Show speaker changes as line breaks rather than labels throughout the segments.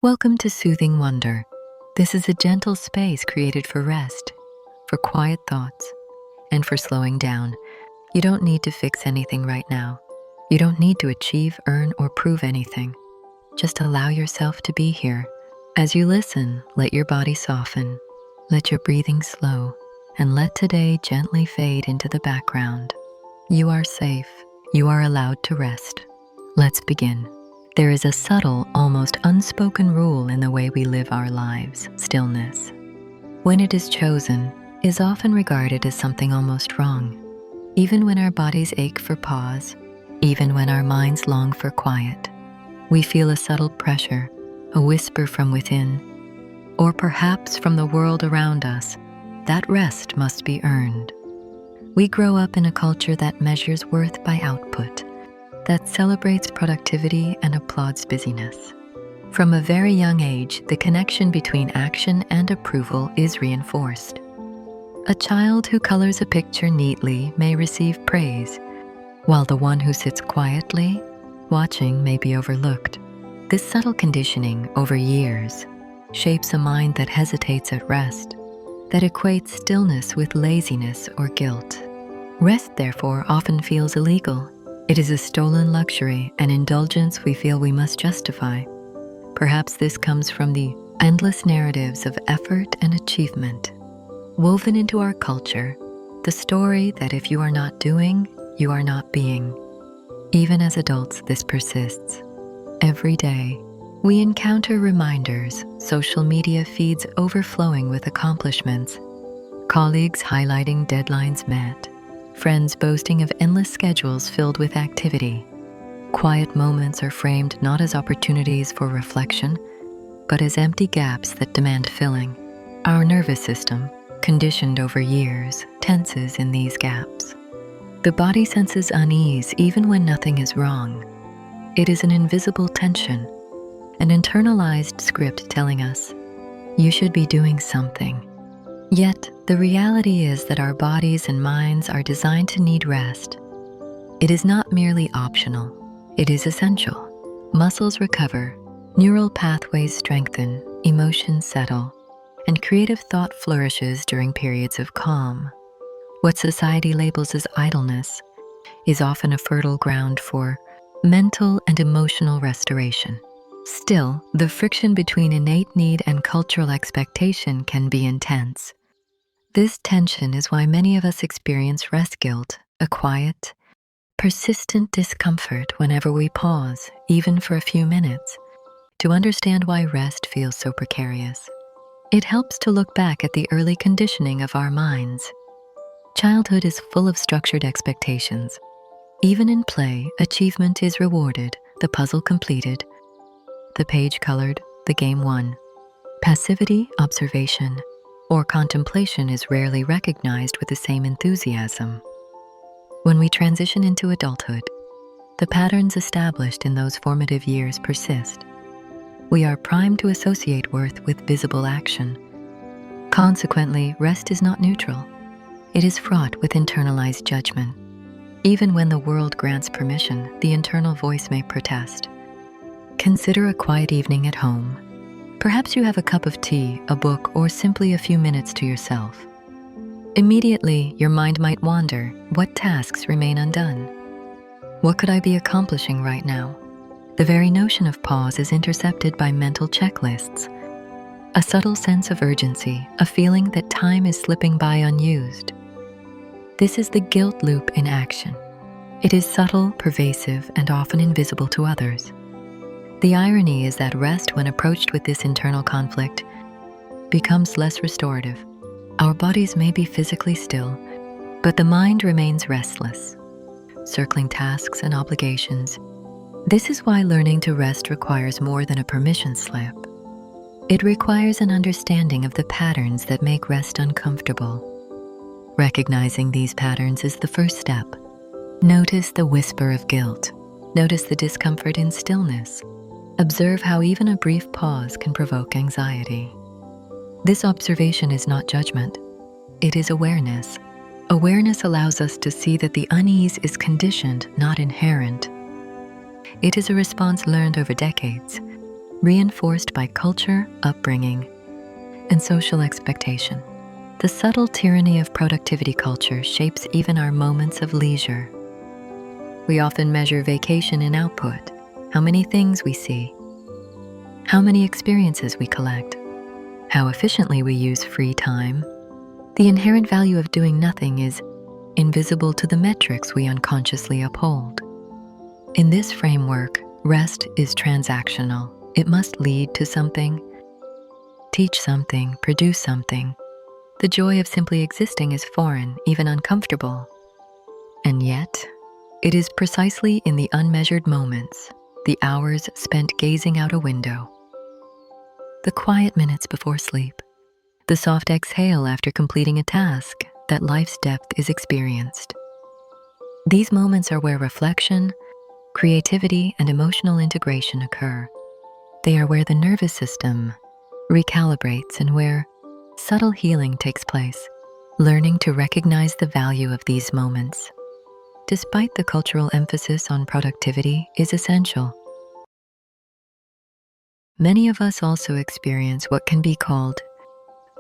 Welcome to Soothing Wonder. This is a gentle space created for rest, for quiet thoughts, and for slowing down. You don't need to fix anything right now. You don't need to achieve, earn, or prove anything. Just allow yourself to be here. As you listen, let your body soften, let your breathing slow, and let today gently fade into the background. You are safe. You are allowed to rest. Let's begin. There is a subtle, almost unspoken rule in the way we live our lives: stillness. When it is chosen, is often regarded as something almost wrong. Even when our bodies ache for pause, even when our minds long for quiet, we feel a subtle pressure, a whisper from within, or perhaps from the world around us, that rest must be earned. We grow up in a culture that measures worth by output, that celebrates productivity and applauds busyness. From a very young age, the connection between action and approval is reinforced. A child who colors a picture neatly may receive praise, while the one who sits quietly, watching, may be overlooked. This subtle conditioning over years shapes a mind that hesitates at rest, that equates stillness with laziness or guilt. Rest, therefore, often feels illegal. It is a stolen luxury, an indulgence we feel we must justify. Perhaps this comes from the endless narratives of effort and achievement woven into our culture, the story that if you are not doing, you are not being. Even as adults, this persists. Every day, we encounter reminders, social media feeds overflowing with accomplishments, colleagues highlighting deadlines met, friends boasting of endless schedules filled with activity. Quiet moments are framed not as opportunities for reflection, but as empty gaps that demand filling. Our nervous system, conditioned over years, tenses in these gaps. The body senses unease even when nothing is wrong. It is an invisible tension, an internalized script telling us, you should be doing something. Yet, the reality is that our bodies and minds are designed to need rest. It is not merely optional, it is essential. Muscles recover, neural pathways strengthen, emotions settle, and creative thought flourishes during periods of calm. What society labels as idleness is often a fertile ground for mental and emotional restoration. Still, the friction between innate need and cultural expectation can be intense. This tension is why many of us experience rest guilt, a quiet, persistent discomfort whenever we pause, even for a few minutes, to understand why rest feels so precarious. It helps to look back at the early conditioning of our minds. Childhood is full of structured expectations. Even in play, achievement is rewarded, the puzzle completed, the page colored, the game won. Passivity, observation, or contemplation is rarely recognized with the same enthusiasm. When we transition into adulthood, the patterns established in those formative years persist. We are primed to associate worth with visible action. Consequently, rest is not neutral. It is fraught with internalized judgment. Even when the world grants permission, the internal voice may protest. Consider a quiet evening at home. Perhaps you have a cup of tea, a book, or simply a few minutes to yourself. Immediately, your mind might wander, what tasks remain undone? What could I be accomplishing right now? The very notion of pause is intercepted by mental checklists. A subtle sense of urgency, a feeling that time is slipping by unused. This is the guilt loop in action. It is subtle, pervasive, and often invisible to others. The irony is that rest, when approached with this internal conflict, becomes less restorative. Our bodies may be physically still, but the mind remains restless, circling tasks and obligations. This is why learning to rest requires more than a permission slip. It requires an understanding of the patterns that make rest uncomfortable. Recognizing these patterns is the first step. Notice the whisper of guilt. Notice the discomfort in stillness. Observe how even a brief pause can provoke anxiety. This observation is not judgment. It is awareness. Awareness allows us to see that the unease is conditioned, not inherent. It is a response learned over decades, reinforced by culture, upbringing, and social expectation. The subtle tyranny of productivity culture shapes even our moments of leisure. We often measure vacation in output, how many things we see, how many experiences we collect, how efficiently we use free time. The inherent value of doing nothing is invisible to the metrics we unconsciously uphold. In this framework, rest is transactional. It must lead to something, teach something, produce something. The joy of simply existing is foreign, even uncomfortable. And yet, it is precisely in the unmeasured moments, the hours spent gazing out a window, the quiet minutes before sleep, the soft exhale after completing a task, that life's depth is experienced. These moments are where reflection, creativity, and emotional integration occur. They are where the nervous system recalibrates and where subtle healing takes place. Learning to recognize the value of these moments, despite the cultural emphasis on productivity, is essential. Many of us also experience what can be called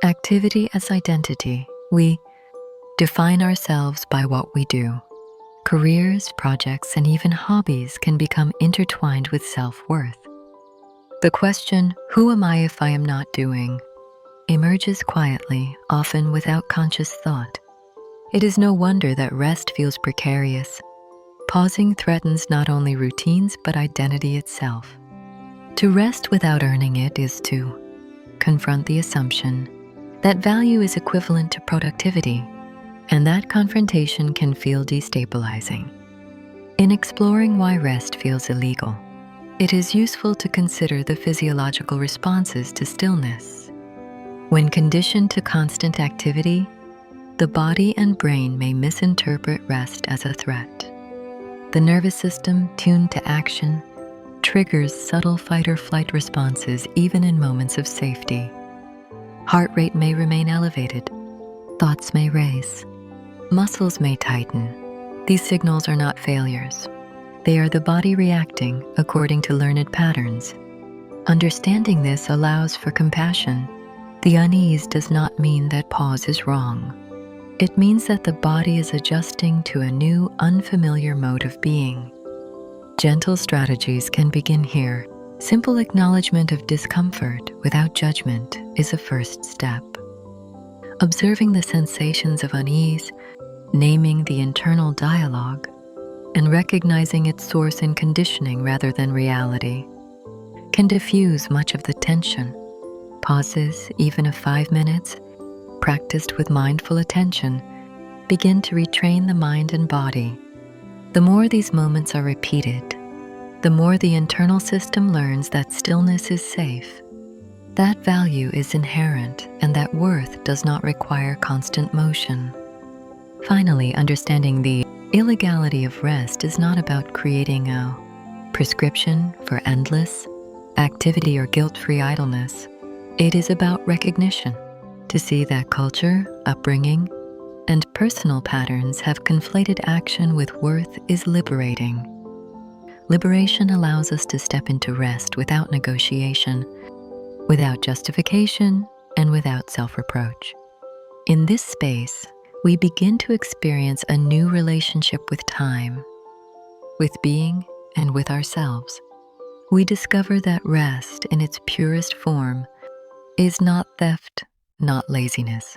activity as identity. We define ourselves by what we do. Careers, projects, and even hobbies can become intertwined with self-worth. The question, "Who am I if I am not doing?" emerges quietly, often without conscious thought. It is no wonder that rest feels precarious. Pausing threatens not only routines but identity itself. To rest without earning it is to confront the assumption that value is equivalent to productivity, and that confrontation can feel destabilizing. In exploring why rest feels illegal, it is useful to consider the physiological responses to stillness. When conditioned to constant activity, the body and brain may misinterpret rest as a threat. The nervous system, tuned to action, triggers subtle fight-or-flight responses even in moments of safety. Heart rate may remain elevated, thoughts may race, muscles may tighten. These signals are not failures. They are the body reacting according to learned patterns. Understanding this allows for compassion. The unease does not mean that pause is wrong. It means that the body is adjusting to a new, unfamiliar mode of being. Gentle strategies can begin here. Simple acknowledgement of discomfort without judgment is a first step. Observing the sensations of unease, naming the internal dialogue, and recognizing its source in conditioning rather than reality can diffuse much of the tension. Pauses, even of 5 minutes, practiced with mindful attention, begin to retrain the mind and body. The more these moments are repeated, the more the internal system learns that stillness is safe, that value is inherent, and that worth does not require constant motion. Finally, understanding the illegality of rest is not about creating a prescription for endless activity or guilt-free idleness. It is about recognition, to see that culture, upbringing, and personal patterns have conflated action with worth is liberating. Liberation allows us to step into rest without negotiation, without justification, and without self-reproach. In this space, we begin to experience a new relationship with time, with being, and with ourselves. We discover that rest in its purest form is not theft, not laziness,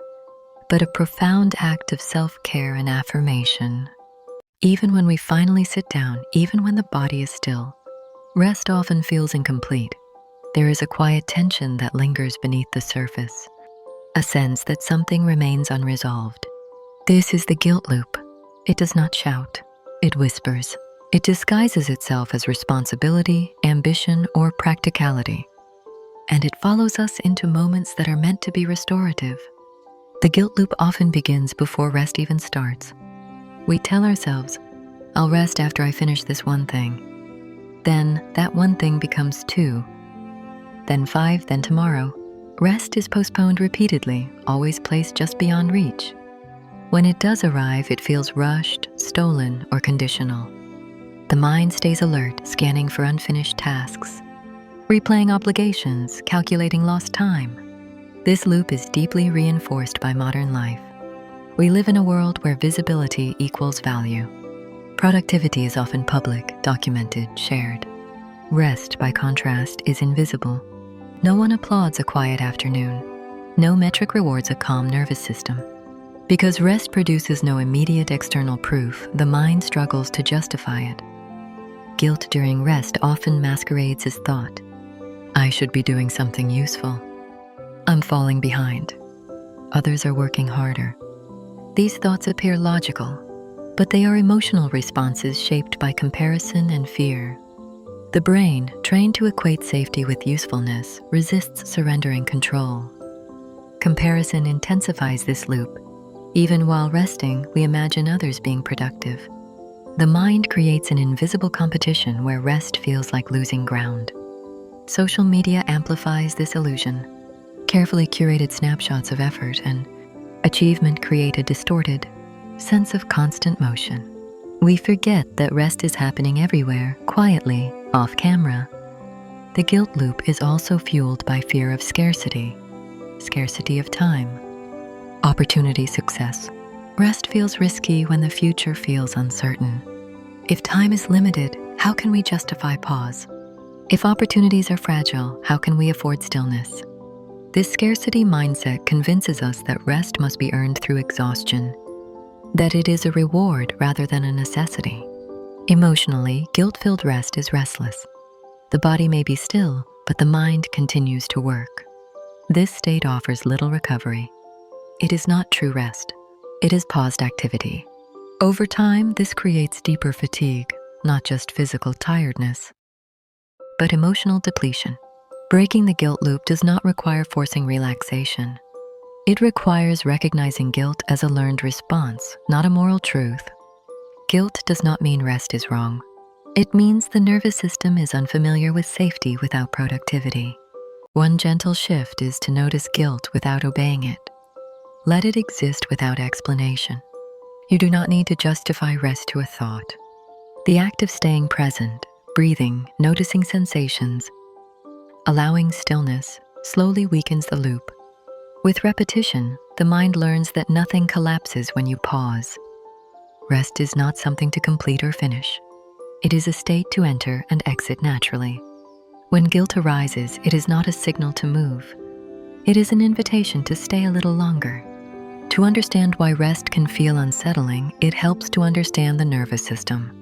but a profound act of self-care and affirmation. Even when we finally sit down, even when the body is still, rest often feels incomplete. There is a quiet tension that lingers beneath the surface, a sense that something remains unresolved. This is the guilt loop. It does not shout, it whispers. It disguises itself as responsibility, ambition, or practicality, and it follows us into moments that are meant to be restorative. The guilt loop often begins before rest even starts. We tell ourselves, "I'll rest after I finish this one thing." Then that one thing becomes 2, then 5, then tomorrow. Rest is postponed repeatedly, always placed just beyond reach. When it does arrive, it feels rushed, stolen, or conditional. The mind stays alert, scanning for unfinished tasks, replaying obligations, calculating lost time. This loop is deeply reinforced by modern life. We live in a world where visibility equals value. Productivity is often public, documented, shared. Rest, by contrast, is invisible. No one applauds a quiet afternoon. No metric rewards a calm nervous system. Because rest produces no immediate external proof, the mind struggles to justify it. Guilt during rest often masquerades as thought. I should be doing something useful. I'm falling behind. Others are working harder. These thoughts appear logical, but they are emotional responses shaped by comparison and fear. The brain, trained to equate safety with usefulness, resists surrendering control. Comparison intensifies this loop. Even while resting, we imagine others being productive. The mind creates an invisible competition where rest feels like losing ground. Social media amplifies this illusion. Carefully curated snapshots of effort and achievement create a distorted sense of constant motion. We forget that rest is happening everywhere, quietly, off camera. The guilt loop is also fueled by fear of scarcity of time, opportunity success. Rest feels risky when the future feels uncertain. If time is limited, how can we justify pause? If opportunities are fragile, how can we afford stillness? This scarcity mindset convinces us that rest must be earned through exhaustion, that it is a reward rather than a necessity. Emotionally, guilt-filled rest is restless. The body may be still, but the mind continues to work. This state offers little recovery. It is not true rest. It is paused activity. Over time, this creates deeper fatigue, not just physical tiredness, but emotional depletion. Breaking the guilt loop does not require forcing relaxation. It requires recognizing guilt as a learned response, not a moral truth. Guilt does not mean rest is wrong. It means the nervous system is unfamiliar with safety without productivity. One gentle shift is to notice guilt without obeying it. Let it exist without explanation. You do not need to justify rest to a thought. The act of staying present, breathing, noticing sensations, allowing stillness, slowly weakens the loop. With repetition, the mind learns that nothing collapses when you pause. Rest is not something to complete or finish. It is a state to enter and exit naturally. When guilt arises, it is not a signal to move. It is an invitation to stay a little longer. To understand why rest can feel unsettling, it helps to understand the nervous system.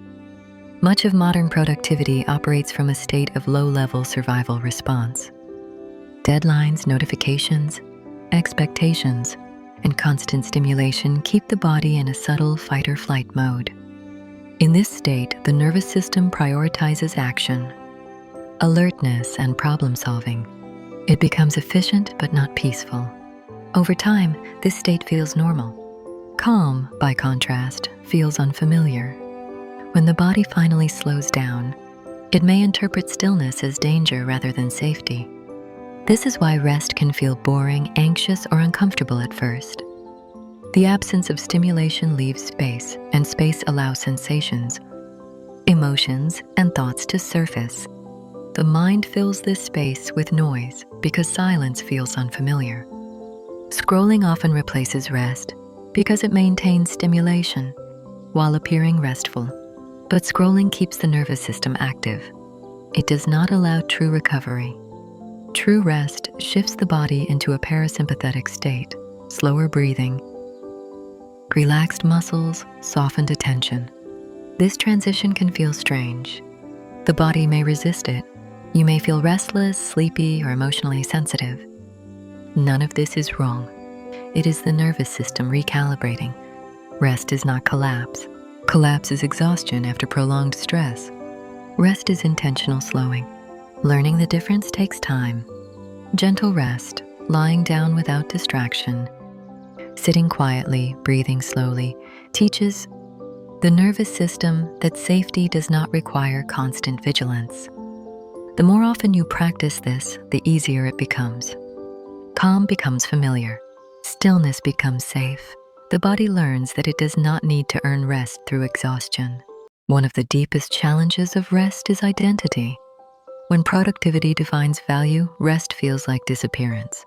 Much of modern productivity operates from a state of low-level survival response. Deadlines, notifications, expectations, and constant stimulation keep the body in a subtle fight-or-flight mode. In this state, the nervous system prioritizes action, alertness, and problem-solving. It becomes efficient but not peaceful. Over time, this state feels normal. Calm, by contrast, feels unfamiliar. When the body finally slows down, it may interpret stillness as danger rather than safety. This is why rest can feel boring, anxious, or uncomfortable at first. The absence of stimulation leaves space, and space allows sensations, emotions, and thoughts to surface. The mind fills this space with noise because silence feels unfamiliar. Scrolling often replaces rest because it maintains stimulation while appearing restful. But scrolling keeps the nervous system active. It does not allow true recovery. True rest shifts the body into a parasympathetic state, slower breathing, relaxed muscles, softened attention. This transition can feel strange. The body may resist it. You may feel restless, sleepy, or emotionally sensitive. None of this is wrong. It is the nervous system recalibrating. Rest is not collapse. Collapse is exhaustion after prolonged stress. Rest is intentional slowing. Learning the difference takes time. Gentle rest, lying down without distraction, sitting quietly, breathing slowly, teaches the nervous system that safety does not require constant vigilance. The more often you practice this, the easier it becomes. Calm becomes familiar. Stillness becomes safe. The body learns that it does not need to earn rest through exhaustion. One of the deepest challenges of rest is identity. When productivity defines value, rest feels like disappearance.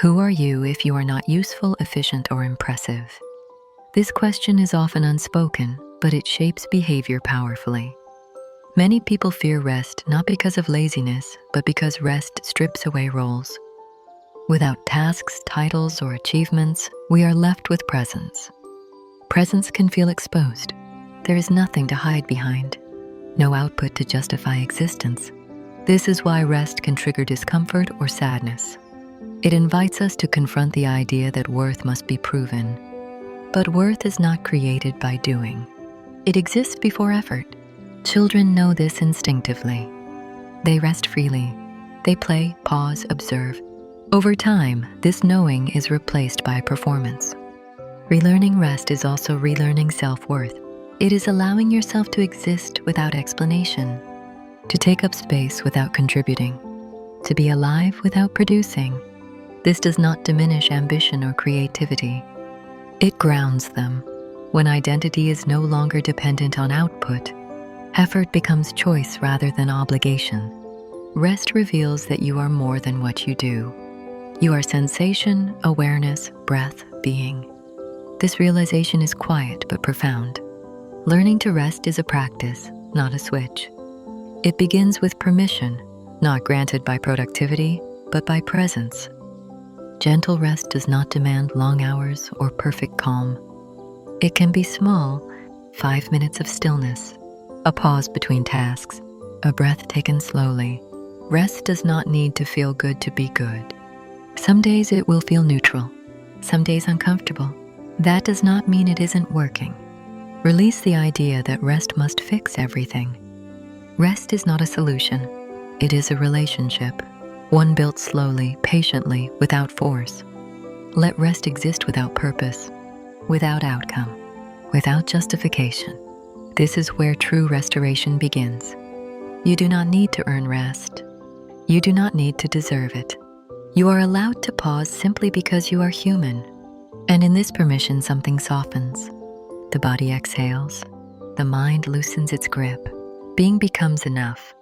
Who are you if you are not useful, efficient, or impressive? This question is often unspoken, but it shapes behavior powerfully. Many people fear rest not because of laziness, but because rest strips away roles. Without tasks, titles, or achievements, we are left with presence. Presence can feel exposed. There is nothing to hide behind, no output to justify existence. This is why rest can trigger discomfort or sadness. It invites us to confront the idea that worth must be proven. But worth is not created by doing. It exists before effort. Children know this instinctively. They rest freely. They play, pause, observe. Over time, this knowing is replaced by performance. Relearning rest is also relearning self-worth. It is allowing yourself to exist without explanation, to take up space without contributing, to be alive without producing. This does not diminish ambition or creativity. It grounds them. When identity is no longer dependent on output, effort becomes choice rather than obligation. Rest reveals that you are more than what you do. You are sensation, awareness, breath, being. This realization is quiet but profound. Learning to rest is a practice, not a switch. It begins with permission, not granted by productivity, but by presence. Gentle rest does not demand long hours or perfect calm. It can be small, 5 minutes of stillness, a pause between tasks, a breath taken slowly. Rest does not need to feel good to be good. Some days it will feel neutral, some days uncomfortable. That does not mean it isn't working. Release the idea that rest must fix everything. Rest is not a solution. It is a relationship, one built slowly, patiently, without force. Let rest exist without purpose, without outcome, without justification. This is where true restoration begins. You do not need to earn rest. You do not need to deserve it. You are allowed to pause simply because you are human. And in this permission, something softens. The body exhales. The mind loosens its grip. Being becomes enough.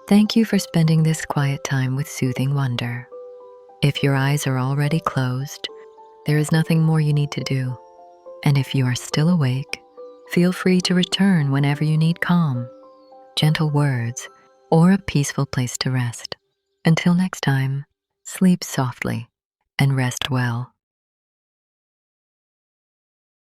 Thank you for spending this quiet time with soothing wonder. If your eyes are already closed, there is nothing more you need to do. And if you are still awake, feel free to return whenever you need calm, gentle words, or a peaceful place to rest. Until next time, sleep softly and rest well.